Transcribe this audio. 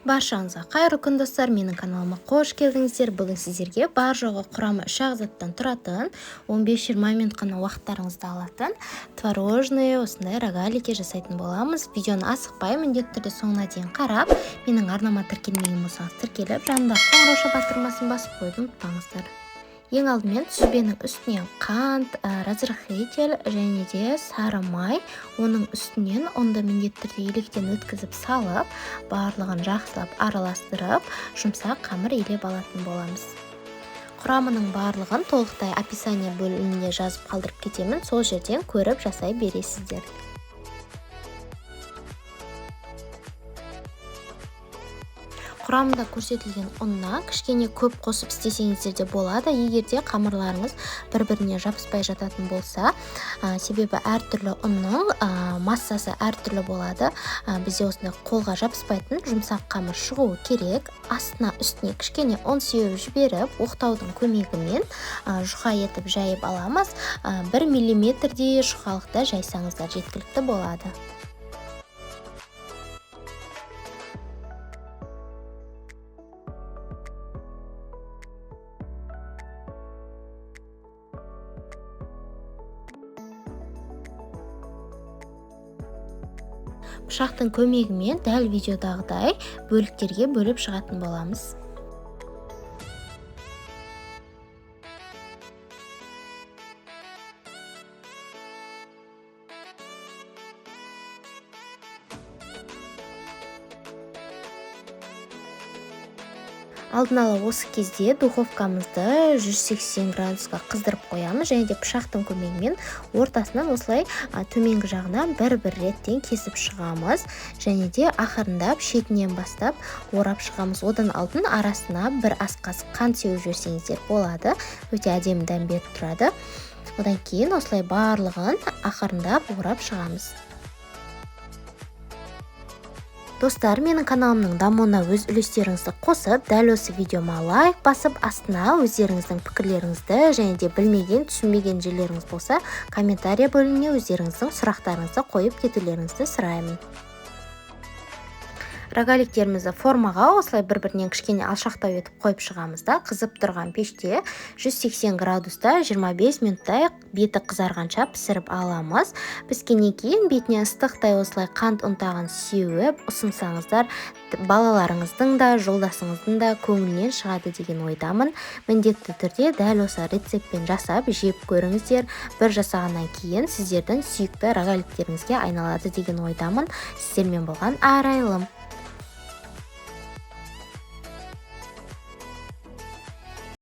Баршаңызға қайырлы күн достар, менің каналыма қош келдіңіздер. Бүгін сіздерге бар жоғы құрамы 3 ағзаттан тұратын, 15-20 минут қана уақыттарыңызды алатын творожный осындай рогалики жасайтын боламыз. Видеоны асықпай, міндетті түрде соңына дейін қарап, менің арнама тіркелмеген болсаңыз тіркеліп, жанында қоңырау батырмасын басып қойды ұмытпаңыздар. Ең алдымен сүзбенің үстінен қант, разрыхитель және де сары май, оның үстінен онда міндетті түрде електен өткізіп салып, барлығын жақсылап араластырып, жұмсақ қамыр илеп алатын боламыз. Құрамының барлығын толықтай описание бөлімінде жазып қалдырып кетемін, сол жерден көріп жасай бересіздер. Құрамында көрсетілген ұнна кішкене көп қосып істесеңіздер де болады, егерде қамырларыңыз бір-біріне жабыспай жататын болса, себебі әртүрлі ұнның массасы әртүрлі болады. Бізде осындай қолға жабыспайтын жұмсақ қамыр шығуы керек. Астына үстіне кішкене ұн сеуіп жіберіп, оқтаудың көмегімен жұқа етіп жайып аламыз. 1 миллиметрдей жұқалықта жайсаңыздар жеткілікті болады. Пышақтың көмегімен дәл видеодағыдай бөліктерге бөліп шығатын боламыз. Алдын ала осы кезде духовкамызды 180 градусқа қыздырып қоямыз, және де пышақтың көмегімен ортасынан осылай төменгі жағынан бір-бір реттен кесіп шығамыз, және де ақырындап шетінен бастап орап шығамыз. Одан алдын арасына бір ас қасық қант сеуіп жіберсеңіздер болады, өте әдемі дәм беріп тұрады. Одан кейін осылай барлығын ақырындап орап шығамыз. Достар, менің каналымның дамуына өз үлестеріңізді қосып, дәл осы видеома лайк басып, астына өздеріңіздің пікірлеріңізді және де білмеген, түсінбеген жерлеріңіз болса, комментария бөліміне өздеріңіздің сұрақтарыңызды қойып кетулеріңізді сұраймын. Рогаликтерімізді формаға осылай бір-бірінен кішкене алшақтау етіп қойып шығамыз да, қызып тұрған пеште 180 градуста 25 минуттай беті қызарғанша пісіріп аламыз. Піскеннен кейін бетіне ыстықтай осылай қант ұнтағын сеуіп ұсынсаңыздар, балаларыңыздың да, жолдасыңыздың да көңілінен шығады деген ойдамын. Міндетті түрде дәл осы рецептпен жасап жеп көріңіздер. Бір жасағаннан кейін сіздердің сүйікті рогаликтеріңізге айналады деген ойдамын. Сіздермен болған арайлым.